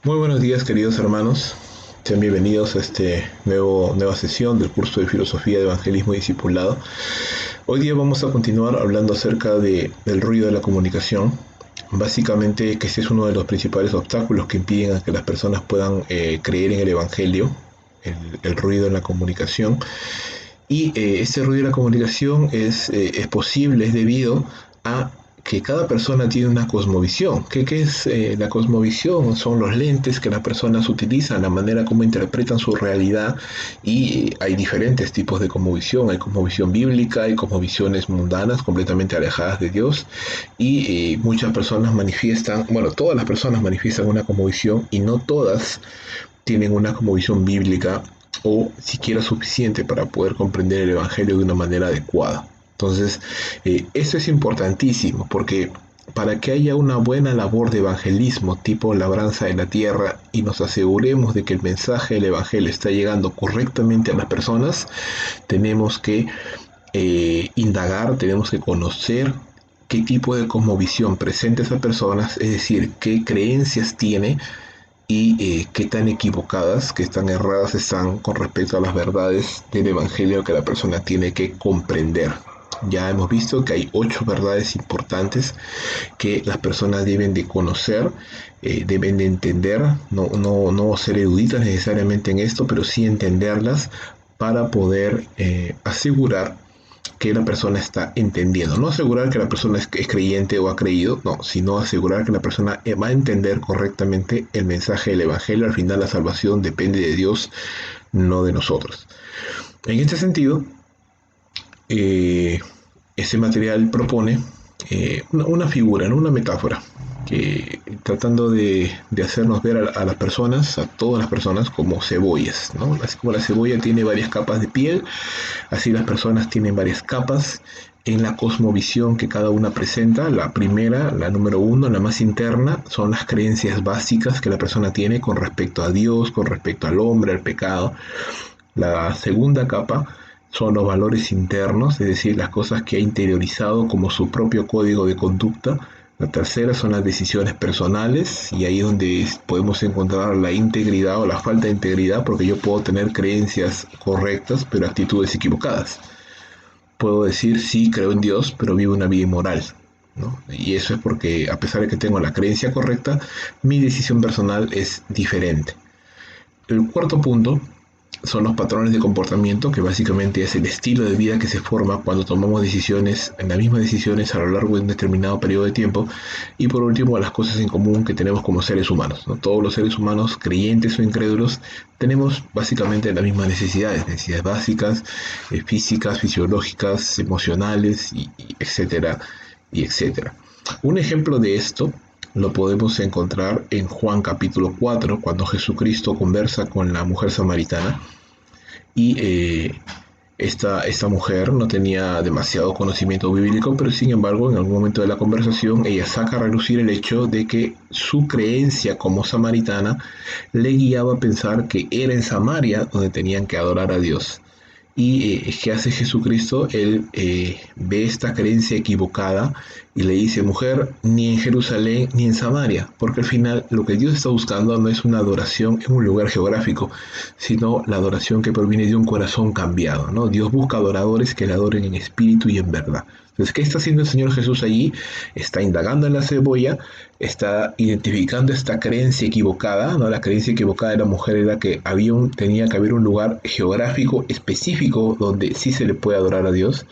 Muy buenos días, queridos hermanos. Sean bienvenidos a nueva sesión del curso de Filosofía de Evangelismo y Discipulado. Hoy día vamos a continuar hablando acerca del ruido de la comunicación. Básicamente que este es uno de los principales obstáculos que impiden a que las personas puedan creer en el Evangelio, el ruido en la comunicación. Y este ruido de la comunicación es posible, es debido a que cada persona tiene una cosmovisión. ¿Qué es la cosmovisión? Son los lentes que las personas utilizan, la manera como interpretan su realidad, y hay diferentes tipos de cosmovisión. Hay cosmovisión bíblica, hay cosmovisiones mundanas completamente alejadas de Dios, y muchas personas manifiestan, bueno, todas las personas manifiestan una cosmovisión, y no todas tienen una cosmovisión bíblica o siquiera suficiente para poder comprender el Evangelio de una manera adecuada. Entonces, eso es importantísimo, porque para que haya una buena labor de evangelismo tipo labranza de la tierra y nos aseguremos de que el mensaje del Evangelio está llegando correctamente a las personas, tenemos que indagar, tenemos que conocer qué tipo de cosmovisión presenta esa persona, es decir, qué creencias tiene y qué tan equivocadas, qué tan erradas están con respecto a las verdades del Evangelio que la persona tiene que comprender. Ya hemos visto que hay 8 verdades importantes que las personas deben de conocer, deben de entender, no ser eruditas necesariamente en esto, pero sí entenderlas para poder asegurar que la persona está entendiendo. No asegurar que la persona es creyente o ha creído, no, sino asegurar que la persona va a entender correctamente el mensaje del Evangelio. Al final la salvación depende de Dios, no de nosotros. En este sentido, eh, este material propone una figura, ¿no? Una metáfora, que tratando de hacernos ver a las personas, a todas las personas, como cebollas, ¿no? Así como la cebolla tiene varias capas de piel, así las personas tienen varias capas en la cosmovisión que cada una presenta. La primera, la número uno, la más interna, son las creencias básicas que la persona tiene con respecto a Dios, con respecto al hombre, al pecado. La segunda capa son los valores internos, es decir, las cosas que ha interiorizado como su propio código de conducta. La tercera son las decisiones personales, y ahí es donde podemos encontrar la integridad o la falta de integridad, porque yo puedo tener creencias correctas pero actitudes equivocadas. Puedo decir sí, creo en Dios, pero vivo una vida inmoral, ¿no? Y eso es porque, a pesar de que tengo la creencia correcta, mi decisión personal es diferente. El cuarto punto son los patrones de comportamiento, que básicamente es el estilo de vida que se forma cuando tomamos decisiones, en las mismas decisiones a lo largo de un determinado periodo de tiempo. Y por último, las cosas en común que tenemos como seres humanos, ¿no? Todos los seres humanos, creyentes o incrédulos, tenemos básicamente las mismas necesidades básicas, físicas, fisiológicas, emocionales, y etcétera, y etcétera. Un ejemplo de esto lo podemos encontrar en Juan capítulo 4, cuando Jesucristo conversa con la mujer samaritana, y esta mujer no tenía demasiado conocimiento bíblico, pero sin embargo en algún momento de la conversación ella saca a relucir el hecho de que su creencia como samaritana le guiaba a pensar que era en Samaria donde tenían que adorar a Dios. ¿Y qué hace Jesucristo? Él ve esta creencia equivocada y le dice: mujer, ni en Jerusalén ni en Samaria, porque al final lo que Dios está buscando no es una adoración en un lugar geográfico, sino la adoración que proviene de un corazón cambiado, ¿no? Dios busca adoradores que le adoren en espíritu y en verdad. Entonces, ¿qué está haciendo el Señor Jesús allí? Está indagando en la cebolla, está identificando esta creencia equivocada, ¿no? La creencia equivocada de la mujer era que tenía que haber un lugar geográfico específico donde sí se le puede adorar a Dios,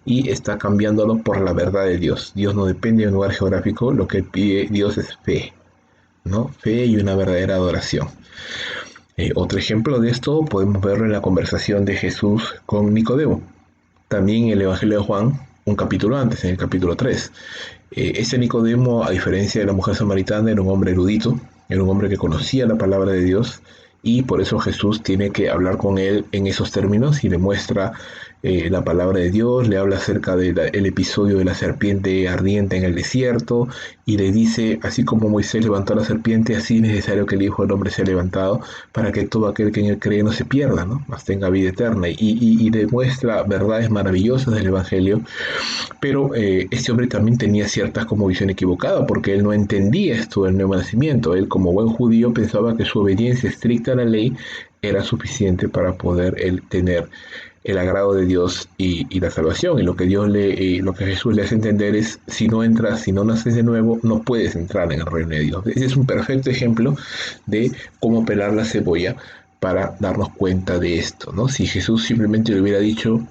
y está cambiándolo por la verdad de Dios. Dios no depende de un lugar geográfico, lo que pide Dios es fe, ¿no? Fe y una verdadera adoración. Otro ejemplo de esto podemos verlo en la conversación de Jesús con Nicodemo, también en el Evangelio de Juan, un capítulo antes, en el capítulo 3. Este Nicodemo, a diferencia de la mujer samaritana, era un hombre erudito, era un hombre que conocía la palabra de Dios, y por eso Jesús tiene que hablar con él en esos términos y le muestra la palabra de Dios, le habla acerca del episodio de la serpiente ardiente en el desierto, y le dice, así como Moisés levantó a la serpiente, así es necesario que el Hijo del Hombre sea levantado para que todo aquel que en él cree no se pierda, ¿no? Mas tenga vida eterna. Y demuestra verdades maravillosas del Evangelio, pero este hombre también tenía ciertas como visión equivocada, porque él no entendía esto del nuevo nacimiento. Él, como buen judío, pensaba que su obediencia estricta a la ley era suficiente para poder él tener el agrado de Dios y la salvación. Y lo que lo que Jesús le hace entender es, si no entras, si no naces de nuevo, no puedes entrar en el reino de Dios. Ese es un perfecto ejemplo de cómo pelar la cebolla para darnos cuenta de esto, ¿no? Si Jesús simplemente le hubiera dicho,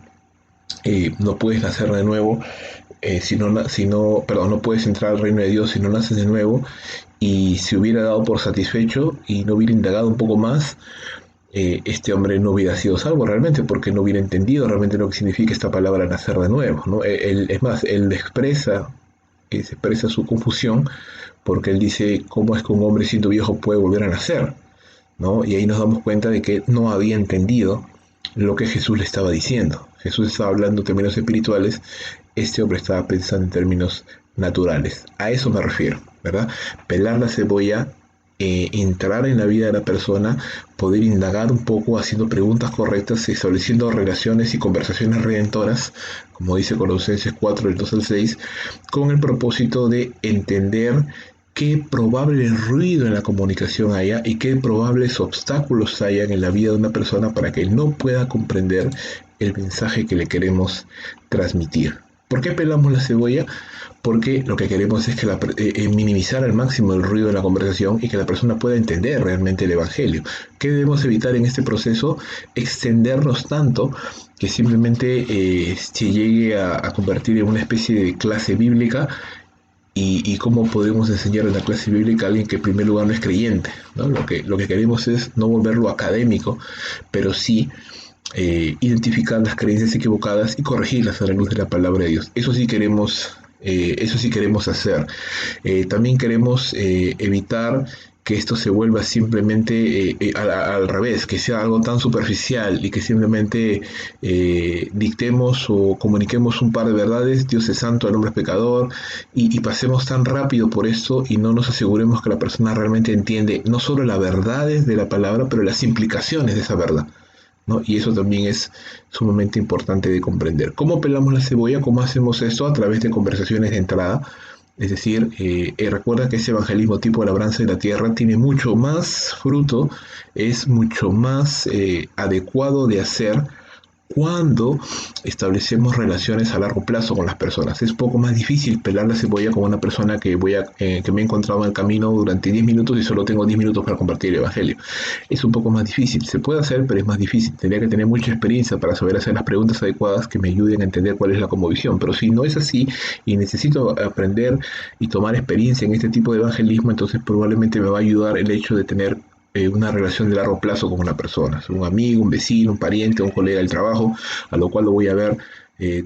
no puedes nacer de nuevo, no puedes entrar al reino de Dios si no naces de nuevo, y se hubiera dado por satisfecho y no hubiera indagado un poco más, este hombre no hubiera sido salvo realmente, porque no hubiera entendido realmente lo que significa esta palabra nacer de nuevo, ¿no? Es más, él se expresa su confusión, porque él dice, ¿cómo es que un hombre siendo viejo puede volver a nacer? ¿No? Y ahí nos damos cuenta de que no había entendido lo que Jesús le estaba diciendo. Jesús estaba hablando en términos espirituales, este hombre estaba pensando en términos naturales. A eso me refiero, ¿verdad? Pelar la cebolla, entrar en la vida de la persona, poder indagar un poco haciendo preguntas correctas, estableciendo relaciones y conversaciones redentoras, como dice Colosenses 4, del 2 al 6, con el propósito de entender qué probable ruido en la comunicación haya y qué probables obstáculos hayan en la vida de una persona para que no pueda comprender el mensaje que le queremos transmitir. ¿Por qué pelamos la cebolla? Porque lo que queremos es que minimizar al máximo el ruido de la conversación y que la persona pueda entender realmente el Evangelio. ¿Qué debemos evitar en este proceso? Extendernos tanto que simplemente se llegue a convertir en una especie de clase bíblica. Y cómo podemos enseñar en la clase bíblica a alguien que en primer lugar no es creyente, ¿no? Lo que queremos es no volverlo académico, pero sí identificar las creencias equivocadas y corregirlas a la luz de la palabra de Dios. Eso sí queremos hacer. También queremos evitar que esto se vuelva simplemente al revés, que sea algo tan superficial y que simplemente dictemos o comuniquemos un par de verdades, Dios es santo, el hombre es pecador, y pasemos tan rápido por esto y no nos aseguremos que la persona realmente entiende no solo las verdades de la palabra, pero las implicaciones de esa verdad, ¿no? Y eso también es sumamente importante de comprender. ¿Cómo pelamos la cebolla? ¿Cómo hacemos esto? A través de conversaciones de entrada. Es decir, recuerda que ese evangelismo tipo labranza de la tierra tiene mucho más fruto, es mucho más adecuado de hacer cuando establecemos relaciones a largo plazo con las personas. Es poco más difícil pelar la cebolla con una persona que me he encontrado en el camino durante 10 minutos y solo tengo 10 minutos para compartir el evangelio. Es un poco más difícil. Se puede hacer, pero es más difícil. Tendría que tener mucha experiencia para saber hacer las preguntas adecuadas que me ayuden a entender cuál es la conmovisión. Pero si no es así y necesito aprender y tomar experiencia en este tipo de evangelismo, entonces probablemente me va a ayudar el hecho de tener una relación de largo plazo con una persona, un amigo, un vecino, un pariente, un colega del trabajo, a lo cual lo voy a ver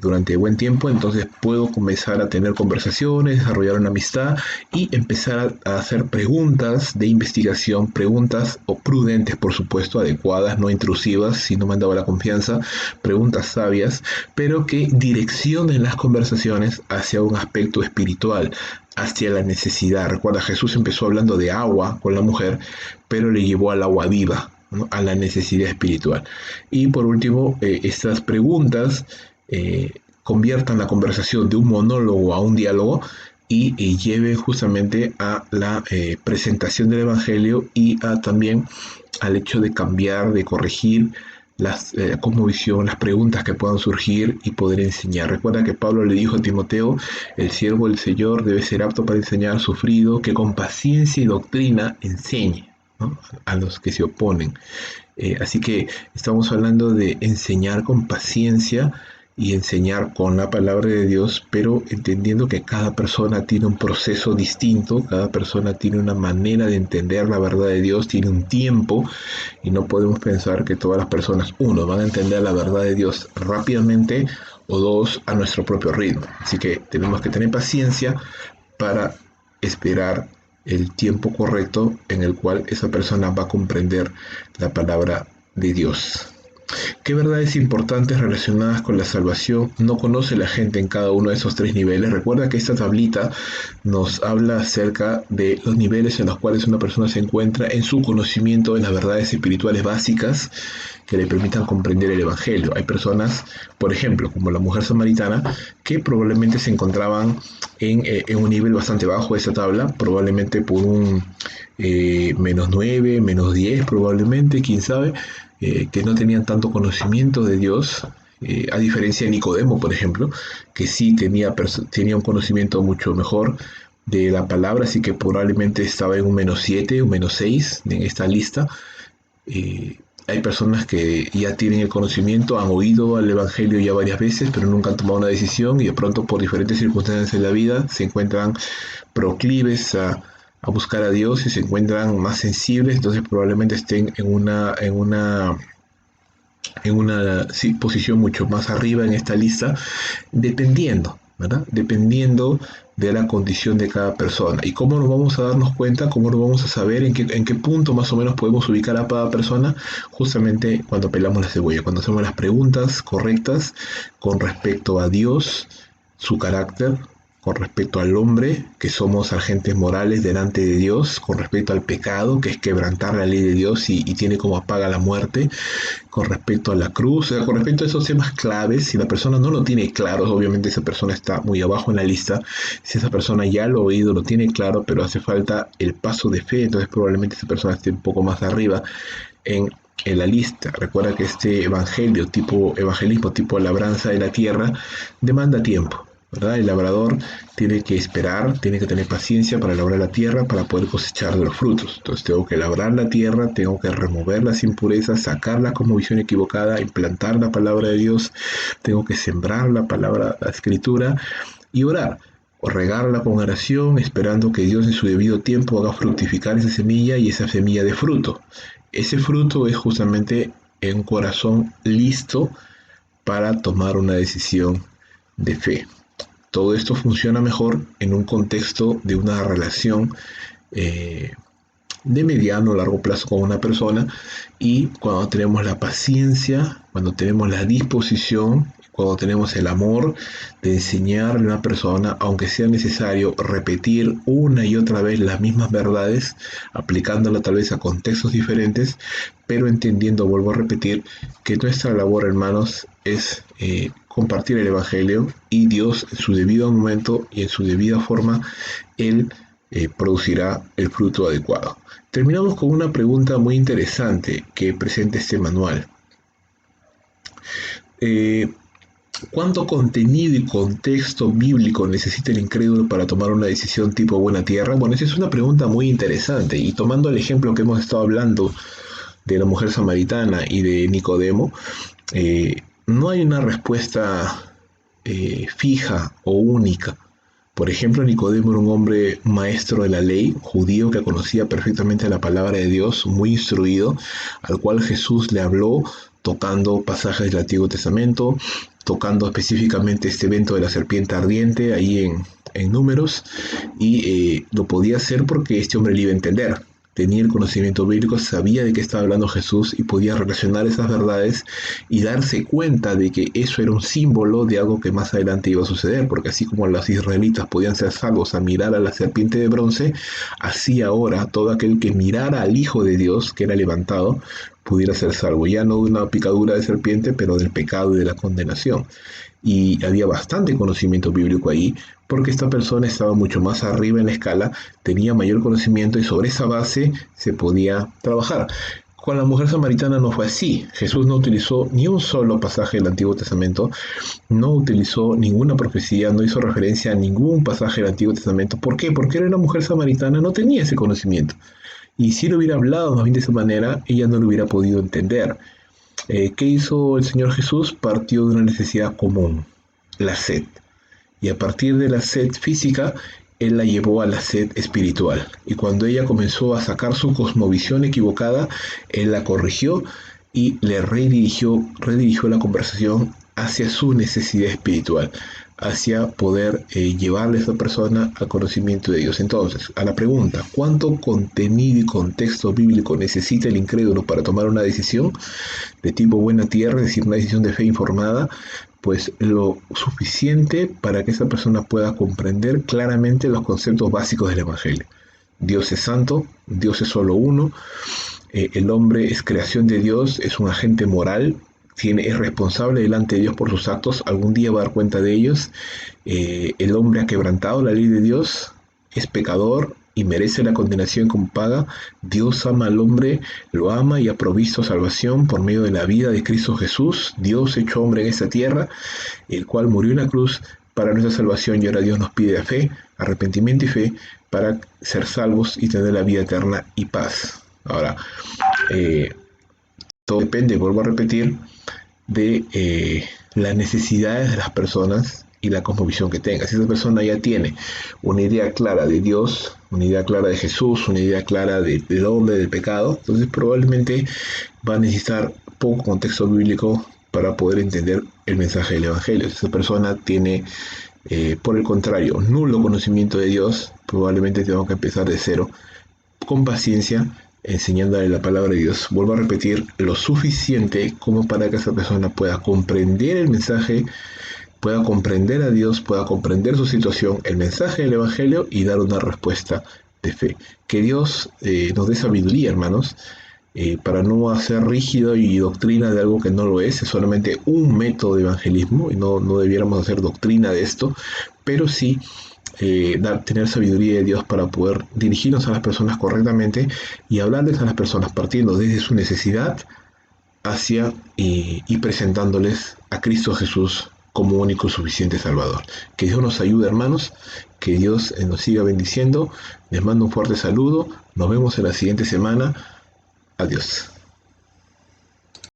durante buen tiempo. Entonces puedo comenzar a tener conversaciones, desarrollar una amistad y empezar a hacer preguntas de investigación, preguntas o prudentes, por supuesto, adecuadas, no intrusivas, si no me han dado la confianza, preguntas sabias, pero que direccionen las conversaciones hacia un aspecto espiritual, hacia la necesidad. Recuerda, Jesús empezó hablando de agua con la mujer, pero le llevó al agua viva, ¿no? A la necesidad espiritual. Y por último, estas preguntas conviertan la conversación de un monólogo a un diálogo y lleven justamente a la presentación del Evangelio y también al hecho de cambiar, de corregir cosmovisión, las preguntas que puedan surgir y poder enseñar. Recuerda que Pablo le dijo a Timoteo, el siervo del Señor debe ser apto para enseñar, sufrido, que con paciencia y doctrina enseñe, ¿no? A los que se oponen. Así que estamos hablando de enseñar con paciencia y enseñar con la palabra de Dios, pero entendiendo que cada persona tiene un proceso distinto, cada persona tiene una manera de entender la verdad de Dios, tiene un tiempo, y no podemos pensar que todas las personas, uno, van a entender la verdad de Dios rápidamente, o dos, a nuestro propio ritmo. Así que tenemos que tener paciencia para esperar el tiempo correcto en el cual esa persona va a comprender la palabra de Dios. ¿Qué verdades importantes relacionadas con la salvación no conoce la gente en cada uno de esos tres niveles? Recuerda que esta tablita nos habla acerca de los niveles en los cuales una persona se encuentra en su conocimiento de las verdades espirituales básicas que le permitan comprender el Evangelio. Hay personas, por ejemplo, como la mujer samaritana, que probablemente se encontraban en un nivel bastante bajo de esta tabla, probablemente por un -9, -10 probablemente, quién sabe, que no tenían tanto conocimiento de Dios, a diferencia de Nicodemo, por ejemplo, que sí tenía un conocimiento mucho mejor de la palabra, así que probablemente estaba en un -7, un -6 en esta lista. Eh, Hay personas que ya tienen el conocimiento, han oído al Evangelio ya varias veces, pero nunca han tomado una decisión y de pronto por diferentes circunstancias de la vida se encuentran proclives a buscar a Dios y se encuentran más sensibles, entonces probablemente estén en una sí, posición mucho más arriba en esta lista, dependiendo, ¿verdad? Dependiendo de la condición de cada persona. ¿Y cómo nos vamos a darnos cuenta? ¿Cómo nos vamos a saber en qué punto más o menos podemos ubicar a cada persona? Justamente cuando pelamos la cebolla, cuando hacemos las preguntas correctas con respecto a Dios, su carácter, con respecto al hombre, que somos agentes morales delante de Dios, con respecto al pecado, que es quebrantar la ley de Dios y tiene como paga la muerte, con respecto a la cruz, o sea, con respecto a esos temas claves. Si la persona no lo tiene claro, obviamente esa persona está muy abajo en la lista. Si esa persona ya lo ha oído, lo tiene claro, pero hace falta el paso de fe, entonces probablemente esa persona esté un poco más arriba en, en la lista. Recuerda que este evangelismo tipo labranza de la tierra demanda tiempo, ¿verdad? El labrador tiene que esperar, tiene que tener paciencia para labrar la tierra para poder cosechar de los frutos. Entonces tengo que labrar la tierra, tengo que remover las impurezas, sacarla como visión equivocada, implantar la palabra de Dios, tengo que sembrar la palabra, la escritura y orar. O regarla con oración, esperando que Dios en su debido tiempo haga fructificar esa semilla y esa semilla de fruto. Ese fruto es justamente un corazón listo para tomar una decisión de fe. Todo esto funciona mejor en un contexto de una relación eh, de mediano o largo plazo con una persona, y cuando tenemos la paciencia, cuando tenemos la disposición, cuando tenemos el amor de enseñarle a una persona, aunque sea necesario repetir una y otra vez las mismas verdades, aplicándola tal vez a contextos diferentes, pero entendiendo, vuelvo a repetir, que nuestra labor, hermanos, es compartir el Evangelio, y Dios en su debido momento y en su debida forma, Él producirá el fruto adecuado. Terminamos con una pregunta muy interesante que presenta este manual. ¿Cuánto contenido y contexto bíblico necesita el incrédulo para tomar una decisión tipo buena tierra? Bueno, esa es una pregunta muy interesante, y tomando el ejemplo que hemos estado hablando de la mujer samaritana y de Nicodemo, no hay una respuesta fija o única. Por ejemplo, Nicodemo era un hombre maestro de la ley, judío, que conocía perfectamente la palabra de Dios, muy instruido, al cual Jesús le habló tocando pasajes del Antiguo Testamento, tocando específicamente este evento de la serpiente ardiente ahí en Números, y lo podía hacer porque este hombre le iba a entender. Tenía el conocimiento bíblico, sabía de qué estaba hablando Jesús y podía relacionar esas verdades y darse cuenta de que eso era un símbolo de algo que más adelante iba a suceder, porque así como los israelitas podían ser salvos a mirar a la serpiente de bronce, así ahora todo aquel que mirara al Hijo de Dios, que era levantado, pudiera ser salvo, ya no de una picadura de serpiente, pero del pecado y de la condenación. Y había bastante conocimiento bíblico ahí, porque esta persona estaba mucho más arriba en la escala, tenía mayor conocimiento, y sobre esa base se podía trabajar. Con la mujer samaritana no fue así. Jesús no utilizó ni un solo pasaje del Antiguo Testamento, no utilizó ninguna profecía, no hizo referencia a ningún pasaje del Antiguo Testamento. ¿Por qué? Porque era una mujer samaritana, no tenía ese conocimiento. Y si lo hubiera hablado más bien de esa manera, ella no lo hubiera podido entender. ¿Qué hizo el Señor Jesús? Partió de una necesidad común, la sed. Y a partir de la sed física, Él la llevó a la sed espiritual. Y cuando ella comenzó a sacar su cosmovisión equivocada, Él la corrigió y le redirigió la conversación hacia su necesidad espiritual, hacia poder llevarle a esa persona al conocimiento de Dios. Entonces, a la pregunta, ¿cuánto contenido y contexto bíblico necesita el incrédulo para tomar una decisión de tipo buena tierra, es decir, una decisión de fe informada? Pues lo suficiente para que esa persona pueda comprender claramente los conceptos básicos del Evangelio. Dios es santo, Dios es solo uno, el hombre es creación de Dios, es un agente moral, es responsable delante de Dios por sus actos, algún día va a dar cuenta de ellos. El hombre ha quebrantado la ley de Dios, es pecador y merece la condenación como paga. Dios ama al hombre, lo ama y ha provisto salvación por medio de la vida de Cristo Jesús, Dios hecho hombre en esta tierra, el cual murió en la cruz para nuestra salvación, y ahora Dios nos pide fe, arrepentimiento y fe para ser salvos y tener la vida eterna y paz. Ahora, eh, todo depende, vuelvo a repetir, de las necesidades de las personas y la cosmovisión que tenga. Si esa persona ya tiene una idea clara de Dios, una idea clara de Jesús, una idea clara del hombre, del pecado, entonces probablemente va a necesitar poco contexto bíblico para poder entender el mensaje del Evangelio. Si esa persona tiene, por el contrario, nulo conocimiento de Dios, probablemente tenga que empezar de cero, con paciencia, enseñándole la palabra de Dios. Vuelvo a repetir, lo suficiente como para que esa persona pueda comprender el mensaje, pueda comprender a Dios, pueda comprender su situación, el mensaje del Evangelio y dar una respuesta de fe. Que Dios nos dé sabiduría, hermanos, para no hacer rígido y doctrina de algo que no lo es solamente un método de evangelismo, y no debiéramos hacer doctrina de esto, pero sí tener sabiduría de Dios para poder dirigirnos a las personas correctamente y hablarles a las personas partiendo desde su necesidad hacia y presentándoles a Cristo Jesús como único y suficiente Salvador. Que Dios nos ayude, hermanos, que Dios nos siga bendiciendo. Les mando un fuerte saludo, nos vemos en la siguiente semana. Adiós.